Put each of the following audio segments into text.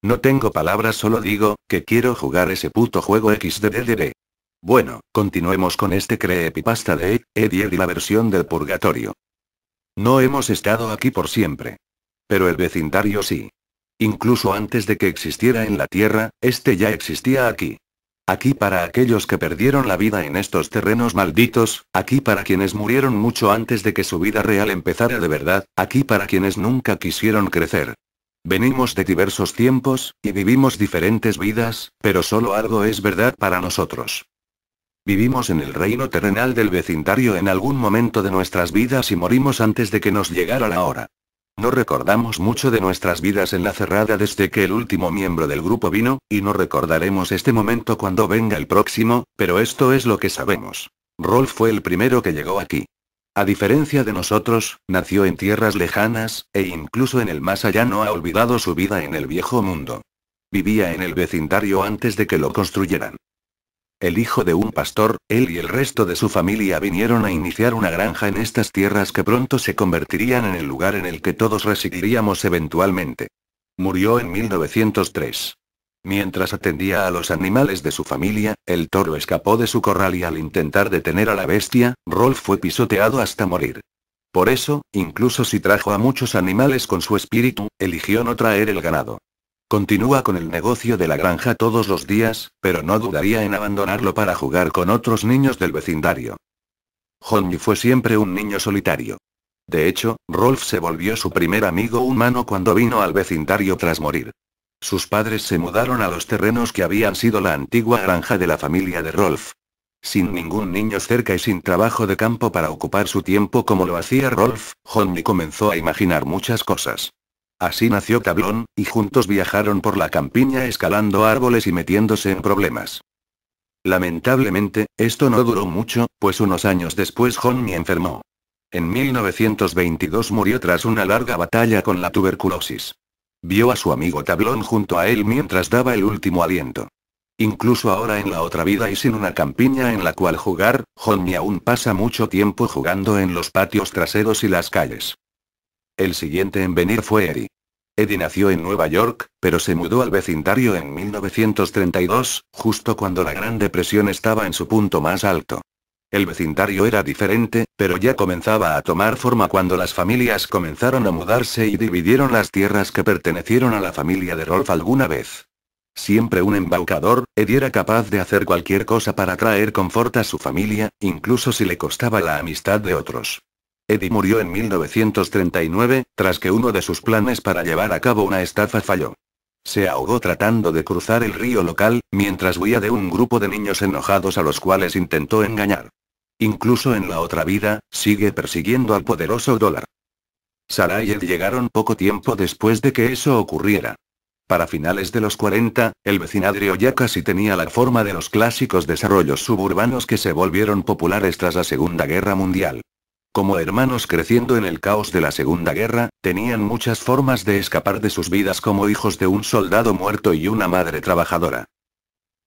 No tengo palabras, solo digo, que quiero jugar ese puto juego XDDD. Bueno, continuemos con este creepypasta de Ed y la versión del purgatorio. No hemos estado aquí por siempre. Pero el vecindario sí. Incluso antes de que existiera en la Tierra, este ya existía aquí. Aquí para aquellos que perdieron la vida en estos terrenos malditos, aquí para quienes murieron mucho antes de que su vida real empezara de verdad, aquí para quienes nunca quisieron crecer. Venimos de diversos tiempos, y vivimos diferentes vidas, pero solo algo es verdad para nosotros. Vivimos en el reino terrenal del vecindario en algún momento de nuestras vidas y morimos antes de que nos llegara la hora. No recordamos mucho de nuestras vidas en la cerrada desde que el último miembro del grupo vino, y no recordaremos este momento cuando venga el próximo, pero esto es lo que sabemos. Rolf fue el primero que llegó aquí. A diferencia de nosotros, nació en tierras lejanas, e incluso en el más allá no ha olvidado su vida en el viejo mundo. Vivía en el vecindario antes de que lo construyeran. El hijo de un pastor, él y el resto de su familia vinieron a iniciar una granja en estas tierras que pronto se convertirían en el lugar en el que todos residiríamos eventualmente. Murió en 1903. Mientras atendía a los animales de su familia, el toro escapó de su corral y al intentar detener a la bestia, Rolf fue pisoteado hasta morir. Por eso, incluso si trajo a muchos animales con su espíritu, eligió no traer el ganado. Continúa con el negocio de la granja todos los días, pero no dudaría en abandonarlo para jugar con otros niños del vecindario. Johnny fue siempre un niño solitario. De hecho, Rolf se volvió su primer amigo humano cuando vino al vecindario tras morir. Sus padres se mudaron a los terrenos que habían sido la antigua granja de la familia de Rolf. Sin ningún niño cerca y sin trabajo de campo para ocupar su tiempo como lo hacía Rolf, Johnny comenzó a imaginar muchas cosas. Así nació Tablón, y juntos viajaron por la campiña escalando árboles y metiéndose en problemas. Lamentablemente, esto no duró mucho, pues unos años después Johnny enfermó. En 1922 murió tras una larga batalla con la tuberculosis. Vio a su amigo Tablón junto a él mientras daba el último aliento. Incluso ahora en la otra vida y sin una campiña en la cual jugar, Johnny aún pasa mucho tiempo jugando en los patios traseros y las calles. El siguiente en venir fue Eddie. Eddie nació en Nueva York, pero se mudó al vecindario en 1932, justo cuando la Gran Depresión estaba en su punto más alto. El vecindario era diferente, pero ya comenzaba a tomar forma cuando las familias comenzaron a mudarse y dividieron las tierras que pertenecieron a la familia de Rolf alguna vez. Siempre un embaucador, Eddie era capaz de hacer cualquier cosa para traer confort a su familia, incluso si le costaba la amistad de otros. Eddie murió en 1939, tras que uno de sus planes para llevar a cabo una estafa falló. Se ahogó tratando de cruzar el río local, mientras huía de un grupo de niños enojados a los cuales intentó engañar. Incluso en la otra vida, sigue persiguiendo al poderoso dólar. Sarah y Ed llegaron poco tiempo después de que eso ocurriera. Para finales de los 40, el vecindario ya casi tenía la forma de los clásicos desarrollos suburbanos que se volvieron populares tras la Segunda Guerra Mundial. Como hermanos creciendo en el caos de la Segunda Guerra, tenían muchas formas de escapar de sus vidas como hijos de un soldado muerto y una madre trabajadora.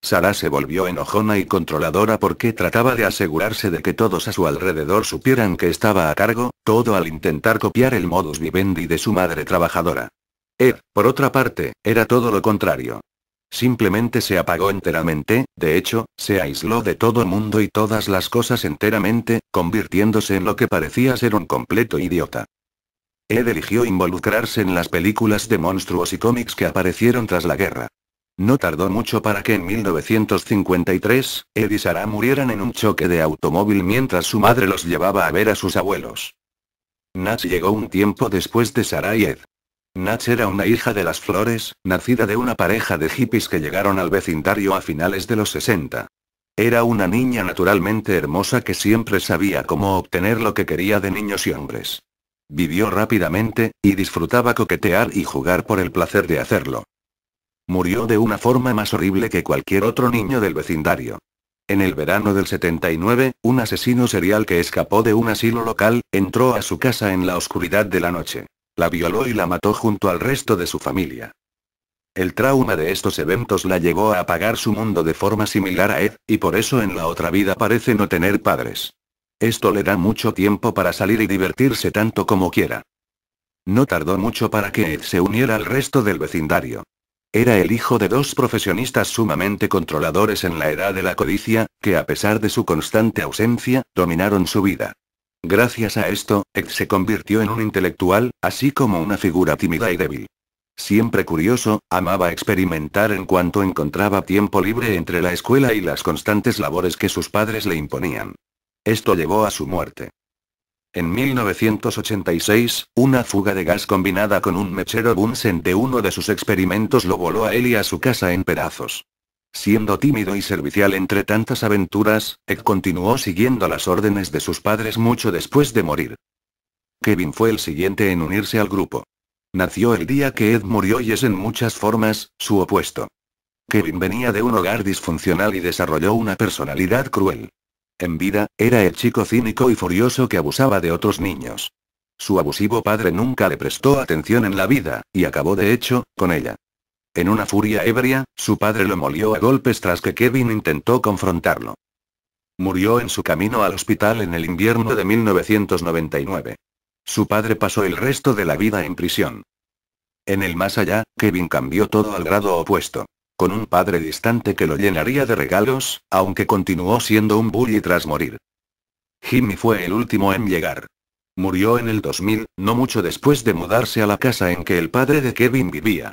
Sarah se volvió enojona y controladora porque trataba de asegurarse de que todos a su alrededor supieran que estaba a cargo, todo al intentar copiar el modus vivendi de su madre trabajadora. Ed, por otra parte, era todo lo contrario. Simplemente se apagó enteramente, de hecho, se aisló de todo mundo y todas las cosas enteramente, convirtiéndose en lo que parecía ser un completo idiota. Ed eligió involucrarse en las películas de monstruos y cómics que aparecieron tras la guerra. No tardó mucho para que en 1953, Ed y Sarah murieran en un choque de automóvil mientras su madre los llevaba a ver a sus abuelos. Natch llegó un tiempo después de Sarah y Ed. Natch era una hija de las flores, nacida de una pareja de hippies que llegaron al vecindario a finales de los 60. Era una niña naturalmente hermosa que siempre sabía cómo obtener lo que quería de niños y hombres. Vivió rápidamente, y disfrutaba coquetear y jugar por el placer de hacerlo. Murió de una forma más horrible que cualquier otro niño del vecindario. En el verano del 79, un asesino serial que escapó de un asilo local, entró a su casa en la oscuridad de la noche. La violó y la mató junto al resto de su familia. El trauma de estos eventos la llevó a apagar su mundo de forma similar a Ed, y por eso en la otra vida parece no tener padres. Esto le da mucho tiempo para salir y divertirse tanto como quiera. No tardó mucho para que Ed se uniera al resto del vecindario. Era el hijo de dos profesionistas sumamente controladores en la edad de la codicia, que a pesar de su constante ausencia, dominaron su vida. Gracias a esto, Ed se convirtió en un intelectual, así como una figura tímida y débil. Siempre curioso, amaba experimentar en cuanto encontraba tiempo libre entre la escuela y las constantes labores que sus padres le imponían. Esto llevó a su muerte. En 1986, una fuga de gas combinada con un mechero Bunsen de uno de sus experimentos lo voló a él y a su casa en pedazos. Siendo tímido y servicial entre tantas aventuras, Ed continuó siguiendo las órdenes de sus padres mucho después de morir. Kevin fue el siguiente en unirse al grupo. Nació el día que Ed murió y es en muchas formas, su opuesto. Kevin venía de un hogar disfuncional y desarrolló una personalidad cruel. En vida, era el chico cínico y furioso que abusaba de otros niños. Su abusivo padre nunca le prestó atención en la vida, y acabó de hecho, con ella. En una furia ebria, su padre lo molió a golpes tras que Kevin intentó confrontarlo. Murió en su camino al hospital en el invierno de 1999. Su padre pasó el resto de la vida en prisión. En el más allá, Kevin cambió todo al grado opuesto. Con un padre distante que lo llenaría de regalos, aunque continuó siendo un bully tras morir. Jimmy fue el último en llegar. Murió en el 2000, no mucho después de mudarse a la casa en que el padre de Kevin vivía.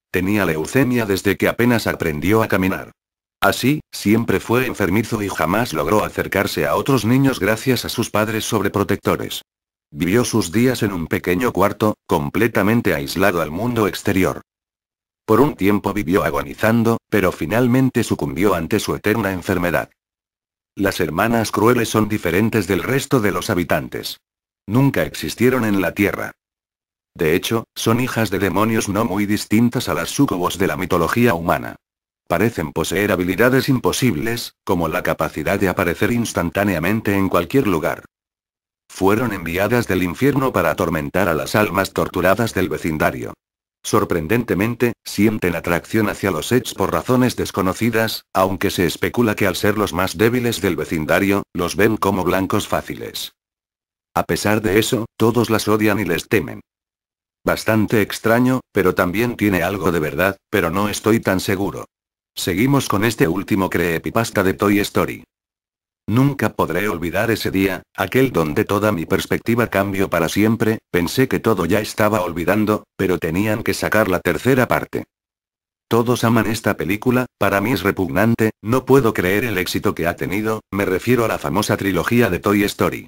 Tenía leucemia desde que apenas aprendió a caminar. Así, siempre fue enfermizo y jamás logró acercarse a otros niños gracias a sus padres sobreprotectores. Vivió sus días en un pequeño cuarto, completamente aislado al mundo exterior. Por un tiempo vivió agonizando, pero finalmente sucumbió ante su eterna enfermedad. Las hermanas crueles son diferentes del resto de los habitantes. Nunca existieron en la Tierra. De hecho, son hijas de demonios no muy distintas a las súcubos de la mitología humana. Parecen poseer habilidades imposibles, como la capacidad de aparecer instantáneamente en cualquier lugar. Fueron enviadas del infierno para atormentar a las almas torturadas del vecindario. Sorprendentemente, sienten atracción hacia los Edge por razones desconocidas, aunque se especula que al ser los más débiles del vecindario, los ven como blancos fáciles. A pesar de eso, todos las odian y les temen. Bastante extraño, pero también tiene algo de verdad, pero no estoy tan seguro. Seguimos con este último creepypasta de Toy Story. Nunca podré olvidar ese día, aquel donde toda mi perspectiva cambió para siempre. Pensé que todo ya estaba olvidando, pero tenían que sacar la tercera parte. Todos aman esta película, para mí es repugnante, no puedo creer el éxito que ha tenido, me refiero a la famosa trilogía de Toy Story.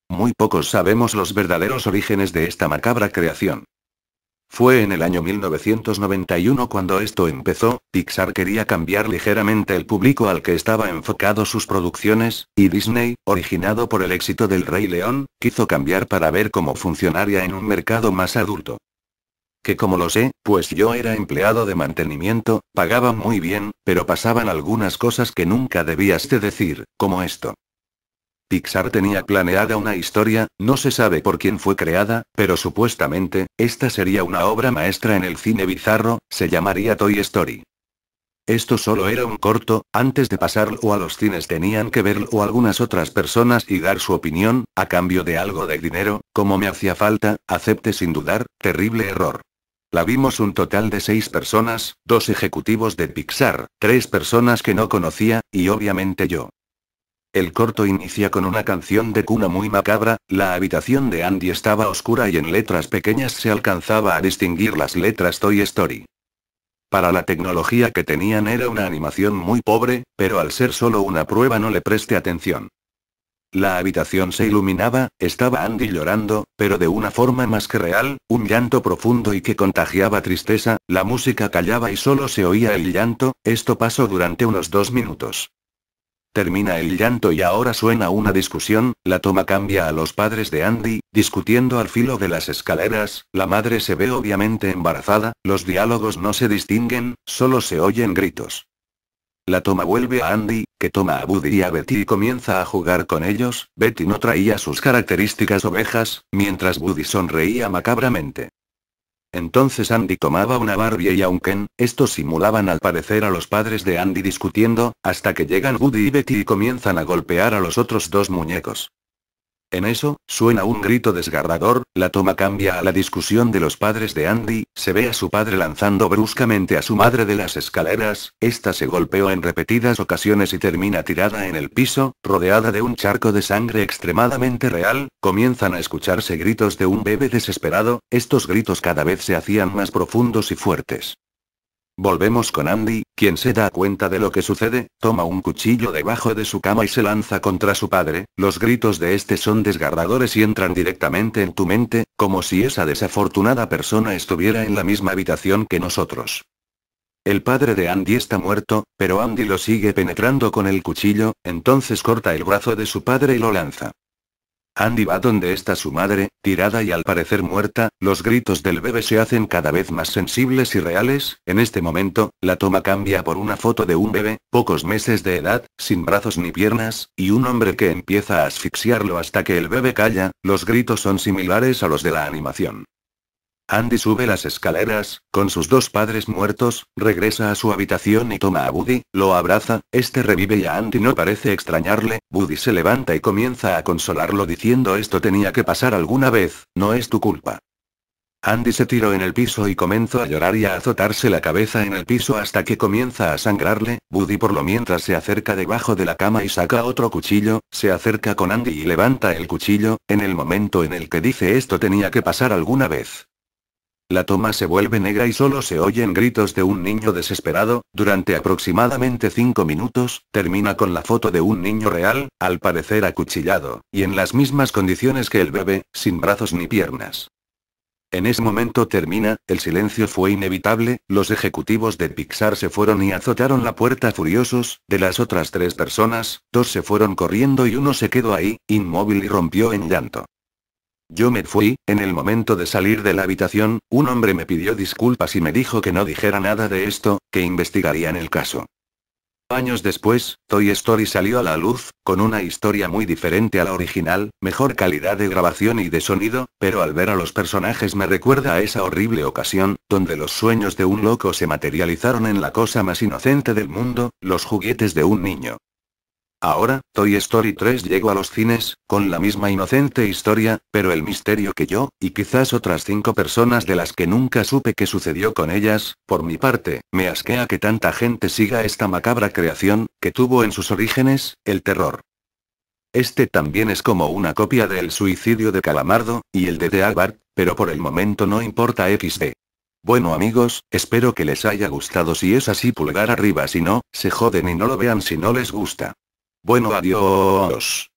Muy pocos sabemos los verdaderos orígenes de esta macabra creación. Fue en el año 1991 cuando esto empezó. Pixar quería cambiar ligeramente el público al que estaba enfocado sus producciones, y Disney, originado por el éxito del Rey León, quiso cambiar para ver cómo funcionaría en un mercado más adulto. Que como lo sé, pues yo era empleado de mantenimiento, pagaban muy bien, pero pasaban algunas cosas que nunca debías de decir, como esto. Pixar tenía planeada una historia, no se sabe por quién fue creada, pero supuestamente, esta sería una obra maestra en el cine bizarro, se llamaría Toy Story. Esto solo era un corto, antes de pasarlo a los cines tenían que verlo algunas otras personas y dar su opinión, a cambio de algo de dinero, como me hacía falta, acepté sin dudar, terrible error. La vimos un total de 6 personas, 2 ejecutivos de Pixar, 3 personas que no conocía, y obviamente yo. El corto inicia con una canción de cuna muy macabra. La habitación de Andy estaba oscura y en letras pequeñas se alcanzaba a distinguir las letras Toy Story. Para la tecnología que tenían era una animación muy pobre, pero al ser solo una prueba no le presté atención. La habitación se iluminaba, estaba Andy llorando, pero de una forma más que real, un llanto profundo y que contagiaba tristeza. La música callaba y solo se oía el llanto. Esto pasó durante unos 2 minutos. Termina el llanto y ahora suena una discusión. La toma cambia a los padres de Andy, discutiendo al filo de las escaleras. La madre se ve obviamente embarazada, los diálogos no se distinguen, solo se oyen gritos. La toma vuelve a Andy, que toma a Woody y a Betty y comienza a jugar con ellos. Betty no traía sus características ovejas, mientras Woody sonreía macabramente. Entonces Andy tomaba una Barbie y a un Ken. Estos simulaban al parecer a los padres de Andy discutiendo, hasta que llegan Woody y Betty y comienzan a golpear a los otros 2 muñecos. En eso, suena un grito desgarrador, la toma cambia a la discusión de los padres de Andy, se ve a su padre lanzando bruscamente a su madre de las escaleras, esta se golpeó en repetidas ocasiones y termina tirada en el piso, rodeada de un charco de sangre extremadamente real, comienzan a escucharse gritos de un bebé desesperado, estos gritos cada vez se hacían más profundos y fuertes. Volvemos con Andy, quien se da cuenta de lo que sucede, toma un cuchillo debajo de su cama y se lanza contra su padre, los gritos de este son desgarradores y entran directamente en tu mente, como si esa desafortunada persona estuviera en la misma habitación que nosotros. El padre de Andy está muerto, pero Andy lo sigue penetrando con el cuchillo, entonces corta el brazo de su padre y lo lanza. Andy va donde está su madre, tirada y al parecer muerta, los gritos del bebé se hacen cada vez más sensibles y reales, en este momento, la toma cambia por una foto de un bebé, pocos meses de edad, sin brazos ni piernas, y un hombre que empieza a asfixiarlo hasta que el bebé calla, los gritos son similares a los de la animación. Andy sube las escaleras, con sus dos padres muertos, regresa a su habitación y toma a Buddy, lo abraza, este revive y a Andy no parece extrañarle, Buddy se levanta y comienza a consolarlo diciendo esto tenía que pasar alguna vez, no es tu culpa. Andy se tiró en el piso y comenzó a llorar y a azotarse la cabeza en el piso hasta que comienza a sangrarle, Buddy por lo mientras se acerca debajo de la cama y saca otro cuchillo, se acerca con Andy y levanta el cuchillo, en el momento en el que dice esto tenía que pasar alguna vez. La toma se vuelve negra y solo se oyen gritos de un niño desesperado, durante aproximadamente 5 minutos, termina con la foto de un niño real, al parecer acuchillado, y en las mismas condiciones que el bebé, sin brazos ni piernas. En ese momento termina, el silencio fue inevitable, los ejecutivos de Pixar se fueron y azotaron la puerta furiosos, de las otras 3 personas, 2 se fueron corriendo y uno se quedó ahí, inmóvil y rompió en llanto. Yo me fui, en el momento de salir de la habitación, un hombre me pidió disculpas y me dijo que no dijera nada de esto, que investigarían el caso. Años después, Toy Story salió a la luz, con una historia muy diferente a la original, mejor calidad de grabación y de sonido, pero al ver a los personajes me recuerda a esa horrible ocasión, donde los sueños de un loco se materializaron en la cosa más inocente del mundo, los juguetes de un niño. Ahora, Toy Story 3 llegó a los cines, con la misma inocente historia, pero el misterio que yo, y quizás otras 5 personas de las que nunca supe qué sucedió con ellas, por mi parte, me asquea que tanta gente siga esta macabra creación, que tuvo en sus orígenes, el terror. Este también es como una copia del suicidio de Calamardo, y el de The Aardvark, pero por el momento no importa XD. Bueno amigos, espero que les haya gustado, si es así pulgar arriba, si no, se joden y no lo vean si no les gusta. Bueno, adiós.